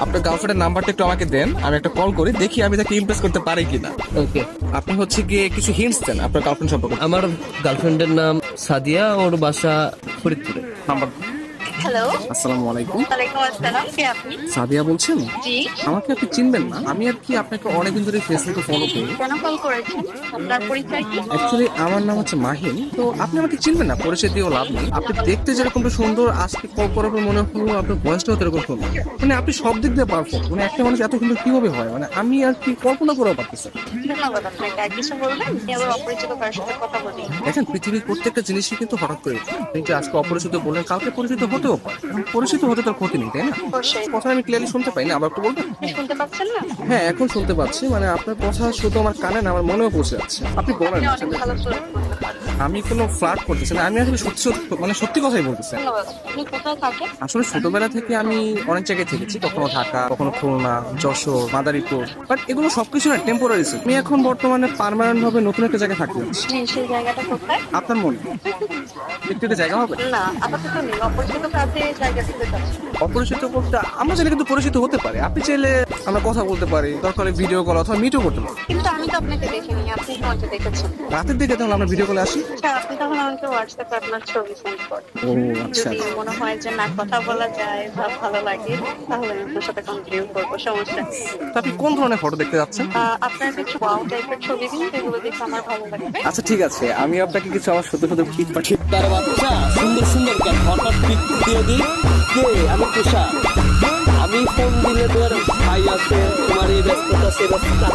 আপনার গার্লফ্রেন্ডের নাম্বারটা একটু আমাকে দেন, আমি একটা কল করি, দেখি আমি তাকে ইমপ্রেস করতে পারি কিনা। ওকে। আপনি হচ্ছে গিয়ে কিছু হিন্টস দেন আপনার গার্লফ্রেন্ড সম্পর্কে। আমার গার্লফ্রেন্ডের নাম সাদিয়া, ওর বাসা ফরিদপুরে। নাম্বার। হ্যালো। আসসালামু আলাইকুম। ওয়ালাইকুম আসসালাম, কে আপনি? সাদিয়া বলছেন? জি। আমাকে আপনি চিনবেন না, আমি আর কি আপনাকে অনেকদিন ধরে ফেসবুকে ফলো করি। কেন কল করেছেন? আপনার পরিচয় কি? অ্যাকচুয়ালি আমার নাম হচ্ছে মাহিন, তো আপনি আমাকে চিনবেন না, পরিচয় দিয়েও লাভ নেই। আপনি দেখতে যেরকমটা সুন্দর, আজকে কল করার পর মনে হলো আপনার বয়সটাও এরকম সুন্দর। মানে আপনি সব দিক দিয়ে পারফেক্ট, মানে একটা মানুষ এত সুন্দর কিভাবে হয়, মানে আমি আর কি কল্পনা করেও পারতেছি না। ধন্যবাদ আপনাকে। আর কিছু বলবেন? আমি আবার অপরিচিত কারোর সাথে কথা বলি। দেখেন, পৃথিবীর প্রত্যেকটা জিনিসই কিন্তু হঠাৎ করে হয়। আপনি যে আজকে অপরিচিত বললেন, কালকে পরিচিত হতেও পারে। এখন পরিচিত হতে তার ক্ষতি নেই, তাই না? অবশ্যই। কথা আমি ক্লিয়ারলি শুনতে পাই না, আবার একটু বলবেন? শুনতে পাচ্ছেন না? হ্যাঁ, এখন শুনতে পাচ্ছি। মানে আপনার কথা শুধু আমার কানে না, আমার মনেও পৌঁছে যাচ্ছে। আপনি বলেন। আপনি অনেক ভালো ফ্লার্ট করতে পারেন। আমি কোনো ফ্লার্ট করতেছি না, আমি আসলে সত্যি সত্যি, মানে সত্যি কথাই বলতেছি। ধন্যবাদ। আপনি কোথায় থাকেন? আসলে ছোটবেলা থেকে আমি অনেক জায়গায় থেকেছি, কখনো ঢাকা, কখনো খুলনা, যশোর, মাদারীপুর, বাট এগুলো সবকিছু না টেম্পোরারি। আমি এখন বর্তমানে পার্মানেন্ট ভাবে নতুন একটা জায়গায় থাকতে যাচ্ছি। জি, সেই জায়গাটা কোথায়? আপনার মনে একটু একটা জায়গা হবে? না, আপাতত নেই। অপরিচিত কাজে জায়গা থেকে যাচ্ছি। অপরিচিত বলতে আমরা চাইলে কিন্তু পরিচিত হতে পারি। আপনি চাইলে আমরা কথা বলতে পারি, দরকার হলে ভিডিও কল অথবা মিটও করতে পারি। কিন্তু আমি তো আপনাকে দেখিনি, আপনি আমাকে দেখেছেন। রাতের দিকে তাহলে আমরা ভিডিও কলে আসি। আচ্ছা, আপনি তখন আমাকে হোয়াটসঅ্যাপে আপনার ছবি সেন্ড করেন। ও আচ্ছা। যদি মনে হয় যে না, কথা বলা যায় বা ভালো লাগে, তাহলে আমি আপনার সাথে কন্টিনিউ করবো, সমস্যা নেই। তো আপনি কোন ধরনের ফটো দেখতে যাচ্ছেন? আপনার কিছু ওয়াও টাইপের ছবি দিন, যেগুলো দেখে আমার ভালো লাগবে। আচ্ছা ঠিক আছে, আমি আপনাকে কিছু আমার সত্য সত্য পিক পাঠিয়ে। তার বাচ্চা সুন্দর সুন্দর কেন হঠাৎ পিক দিয়ে দিই। কে? আমি তুষার। আমি ফোন দিলে তোর ভাই আছে, তোমার এই ব্যস্ততা সে ব্যস্ততা,